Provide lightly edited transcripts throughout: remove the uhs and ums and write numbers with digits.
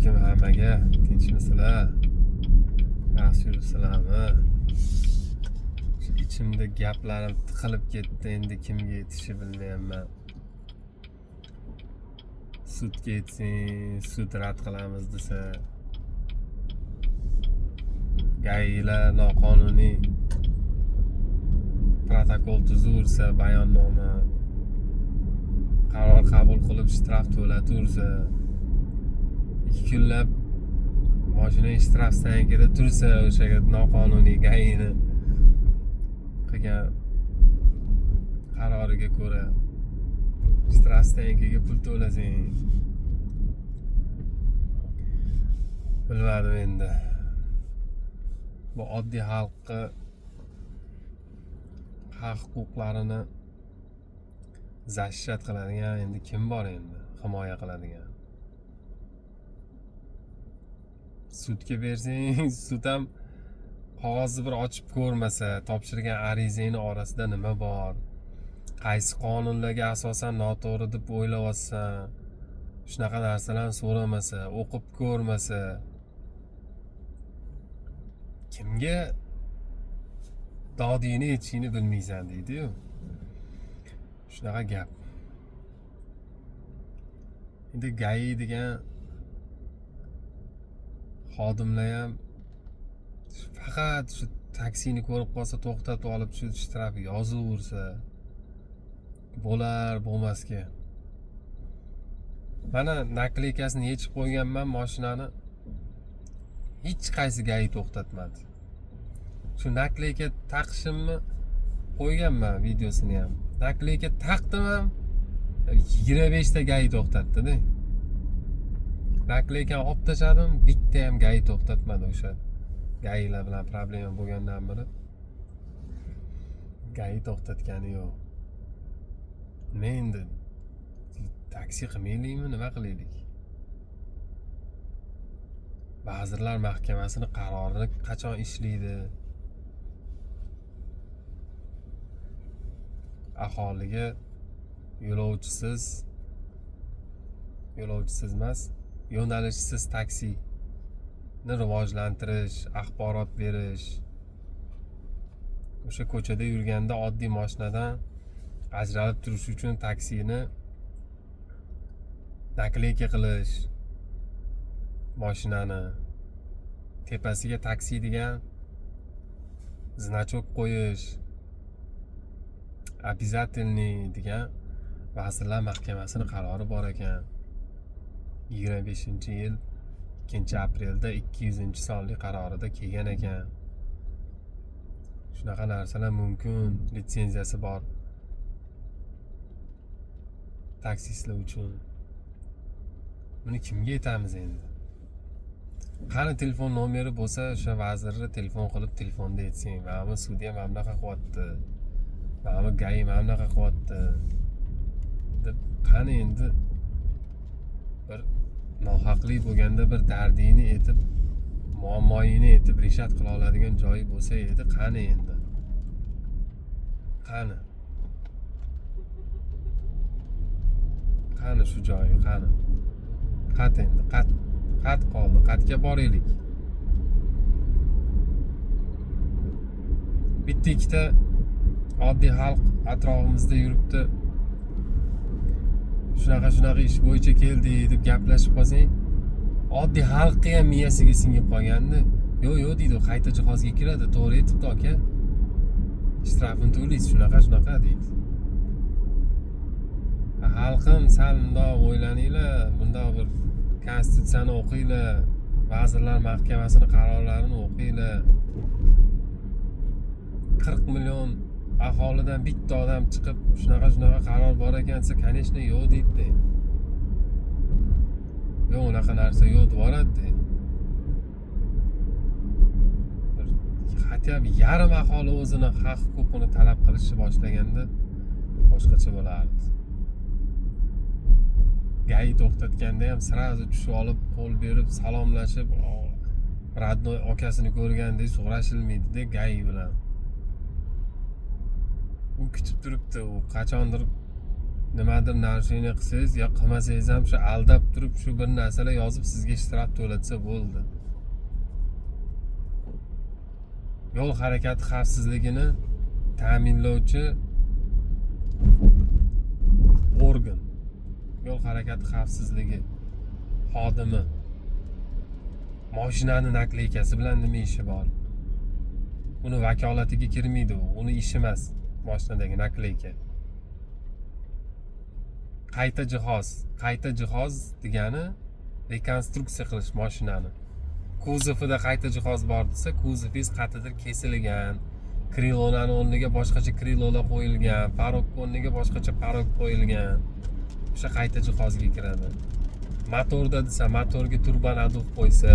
alaykum hammaga. Tinchmisizlar? Yaxshi yuribsizlarmi? Shu ichimda gaplarim tiqilib ketdi, endi kimga yetishi bilmayapman. Sudga yetsang, sud rad qilamiz desa, gaylar noqonuniy protokol tuzursa, bayonnoma qaror qabul qilib shtraf to'latursa, 2 kunlab mashina shtraf stankida tursa, o'sha noqonuniy gayini qilgan qaroriga ko'ra shtraf stankiga pul to'lasang, bilmadim endi. Bu oddiy xalqqa haq-huquqlarini защищать qiladigan endi kim bor, endi himoya qiladigan? Sudga bersang, sud ham qog'ozni bir ochib ko'rmasa, topshirgan arizangni orasida nima bor, qaysi qonunlarga asosan noto'g'ri deb o'ylayapsan, shunaqa narsalarni so'ramasa, o'qib ko'rmasa, kimga dodingni yetishingni bilmaysan deydi-yu. Shunaqa gap. Endi GAI degan xodimlar ham faqat shu taksini ko'rib qolsa to'xtatib olib shu shtraf yozaversa bo'lar bo'lmasga. Mana nakleykasini yechib qo'yganman mashinani. Hech qaysi GAI to'xtatmadi. Shu nakleyka taqishimni qo'yganman videosini ham. Nakleyka taqdim ham 25 ta GAI to'xtatdi-da. Nakleykani olib tashladim, bitta ham GAI to'xtatmadi. O'sha GAIlar bilan problema bo'lgandan beri GAI to'xtatgani yo'q. Men endi taksi qilmaylikmi, nima qilaylik? Vazirlar Mahkamasining qarorini qachon ishlaydi? Aholiga yo'lovchisiz emas, yo'nalishsiz taksini rivojlantirish, axborot berish, o'sha ko'chada yurganda oddiy mashinadan ajralib turish uchun taksini nakleyka qilish, mashinani tepasiga taksi degan значок qo'yish, обязательный degan Vazirlar Mahkamasining qarori bor ekan. 25-yil 2-aprelda 200-sonli qarorida kelgan ekan. Shunaqa narsalar mumkin, litsenziyasi bor taksistlar uchun. Buni kimga aytamiz endi? Qani telefon nomeri bo'lsa, o'sha vazirga telefon qilib telefonda aytsang, "Mana sudya mana bunaqa qilyapti. Mana GAI mana bunaqa qilyapti." deb qani endi bir nohaqlik bo'lganda bir dardingni aytib, muammoyingni aytib rishat qila oladigan joyi bo'lsa edi, qani endi? Qani? Qani shu joyi, qani? Qat endi, qat qoldi, qatga boraylik. Bitta ikkita oddiy xalq atrofimizda yuribdi. Shunaqa ish bo'yicha keldi deb gaplashib qolsang, oddiy xalqqa ham miyasiga singib qolganda, yo'q deydi, qayta jihozga kiradi, to'g'ri aytibdi aka. Shtrafini to'laysiz, shunaqa deydi. Xalqim, sal bundoq o'ylaninglar, bundoq bir konstitutsiyani o'qinglar, Vazirlar Mahkamasining qarorlarini o'qinglar. 40 million aholidan bitta odam chiqib shunaqa qaror bor ekan desa, конечно, yo'q deydi. Yo'q, unaqa narsa yo'q devoradi. Hatto yarim aholi o'zini haq-huquqini talab qilishni boshlaganda boshqacha bo'lardi. GAI to'xtatganda ham sirazi tushib olib, qo'l berib, salomlashib, radnoy akasini ko'rgandek so'rashilmaydi-da GAI bilan. U kutib turibdi, u qachondir nimadir narusheniya qilsangiz yo qilmasangiz ham shu aldab turib shu bir narsalar yozib sizga shtraf to'latsa bo'ldi. Yo'l harakati xavfsizligini ta'minlovchi organ, yo'l harakati xavfsizligi xodimi mashinani nakleykasi bilan nima ishi bor? Uni vakolatiga kirmaydi u, uni ishi emas mashinadagi nakleyka. Qayta jihoz degani rekonstruksiya qilish mashinani. Kuzovida qayta jihoz bor desa, kuzovingiz qayerdadir kesilgan, krilolarning o'rniga boshqacha krilolar qo'yilgan, parokka o'rniga boshqacha parok qo'yilgan. O'sha qayta jihozga kiradi. Motorda desa, motorga turbanadov qo'ysa,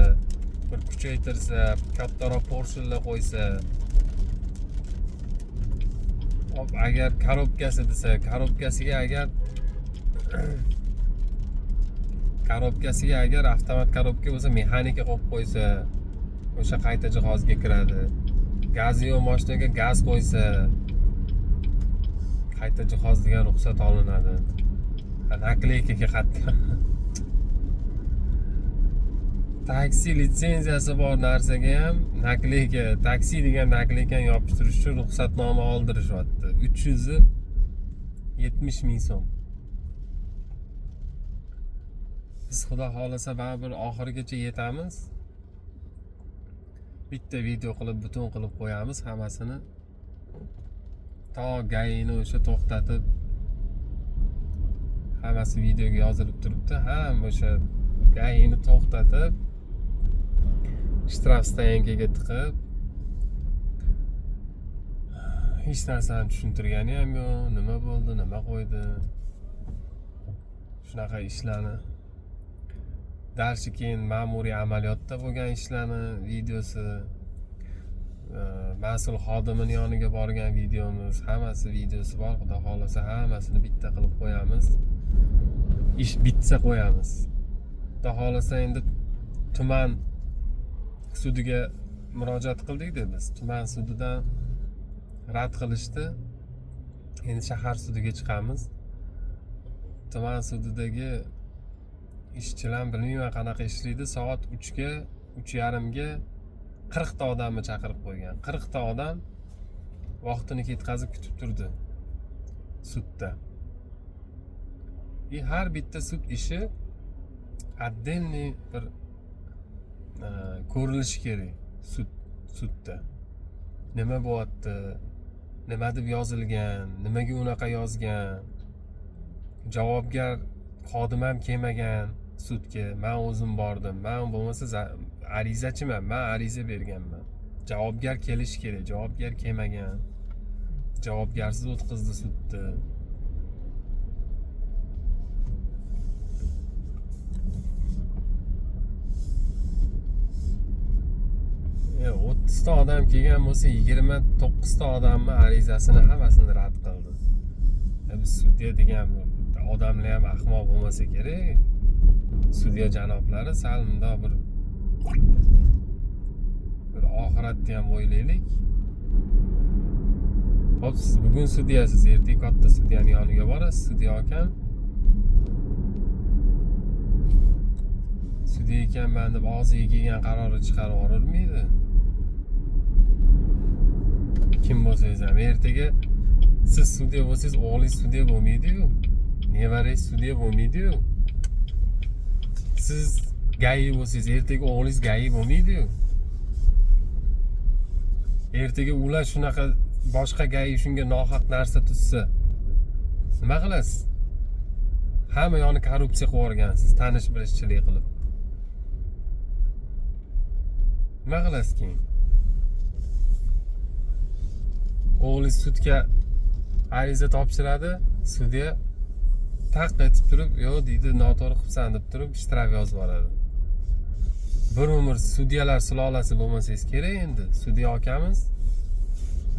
bir kuchaytirsa, kattaroq porshinlar qo'ysa, agar korobkasi desa, korobkasiga agar avtomat korobka bo'lsa, mexanika qo'yib qo'ysa, o'sha qayta jihozga kiradi. Gazi yo'q mashinaga gaz qo'ysa, qayta jihoz degan ruxsat olinadi. Nakleykaga qattiq. Taksi litsenziyasi bor narsaga ham nakleyka, taksi degan nakleykani yopishtirish uchun ruxsatnoma oldirishyapti. 370 ming so'm. Biz xudo xolasa baribir oxirigacha yetamiz. Bitta video qilib butun qilib qo'yamiz hammasini. To gayini o'sha to'xtatib hammasi videoga yozilib turibdi. Ham o'sha gayini to'xtatib shtraf stoyankaga tiqib hech narsani tushuntirgani ham yo'q. Nima bo'ldi, nima qo'ydi. Shunaqa ishlarni darsi keyin ma'muriy amaliyotda bo'lgan ishlarni videosi, mas'ul xodimning yoniga borgan videomiz, hammasi videosi bor. Xudo xolasa hammasini bitta qilib qo'yamiz. Ish bitsa qo'yamiz. Xudo xolasa endi tuman sudiga murojaat qildik-da biz. Tuman sudidan rad qilishdi. Endi shahar sudiga chiqamiz. Tuman sudidagi ishchilar bilmayman qanaqa ishlaydi. Soat 3ga, 3:30ga 40 ta odamni chaqirib qo'ygan. 40 ta odam vaqtini ketkazib kutib turdi sudda. Har bitta sud ishi отдельный bir ko'rilishi kerak sudda. Nima bo'lyapti? Nima deb yozilgan? Nimaga unaqa yozgan? Javobgar xodim ham kelmagan sudga. Men o'zim bordim. Men bo'lmasa arizachiman. Men ariza berganman. Javobgar kelishi kerak. Javobgar kelmagan. Javobgarsiz o'tkazdi sudni. 30 ta odam kelgan bo'lsa 29 ta odamni arizasini hammasini rad qildi. Biz sudya degan odamlar ham ahmoq bo'lmasa kerak. Sudya janoblari sal bundoq bir oxiratni ham o'ylaylik. Hop, siz bugun sudyasiz, ertaga katta sudyaning yoniga borasiz, sudya akam. Sudya ekanman deb og'ziga kelgan qarorni chiqarib yuborolmaydi. Kim bo'lsangiz ham ertaga siz sudya bo'lsangiz, o'g'lingiz sudya bo'lmaydi-yu. Nevarangiz sudya bo'lmaydi-yu. Siz gayi bo'lsangiz, ertaga o'g'lingiz gayi bo'lmaydi-yu. Ertaga ular shunaqa boshqa gayi shunga nohaq narsa tutsa, nima qilasiz? Hamma yoni korrupsiya qilib yuborgansiz, tanish bilishchilik qilib. Nima qilasiz keyin? O'g'lingiz sudga ariza topshiradi, sudya taq etib turib, yo'q deydi, noto'g'ri qilibsan deb turib, shtraf yozib yuboradi. Bir umr sudyalar sulolasi bo'lmasangiz kerak endi, sudya akamiz.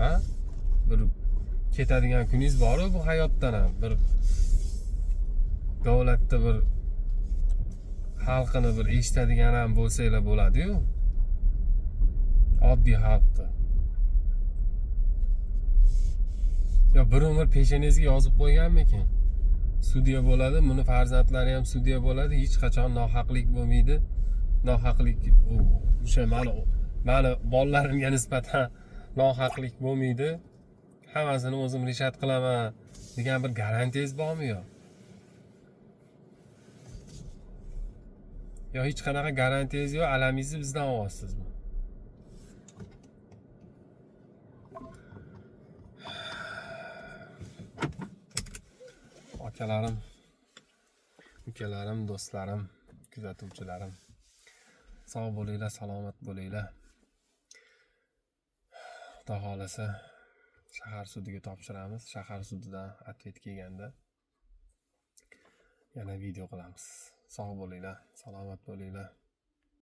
Ha? Bir ketadigan kuningiz bor bu hayotdan ham. Bir davlatda bir xalqini bir eshitadigan ham bo'lsanglar bo'ladi-yu. Oddiy xalqni. Yo bir umr peshonangizga yozib qo'yganmikin? sudya bo'ladi, buni farzandlari ham sudya bo'ladi, hech qachon nohaqlik bo'lmaydi. Nohaqlik o'sha mani bolalarimga nisbatan nohaqlik bo'lmaydi. Hammasini o'zim rishat qilaman degan bir garantiyangiz bormi yo? Yo hech qanaqa garantiyangiz yo'q, alamingizni bizdan olyapsizmi? Akalarim, ukalarim, do'stlarim, kuzatuvchilarim, sog' bo'linglar, salomat bo'linglar. Xudo xolasa shahar sudiga topshiramiz. Shahar sudidan atvet kelganda yana video qilamiz. Sog' bo'linglar, salomat bo'linglar.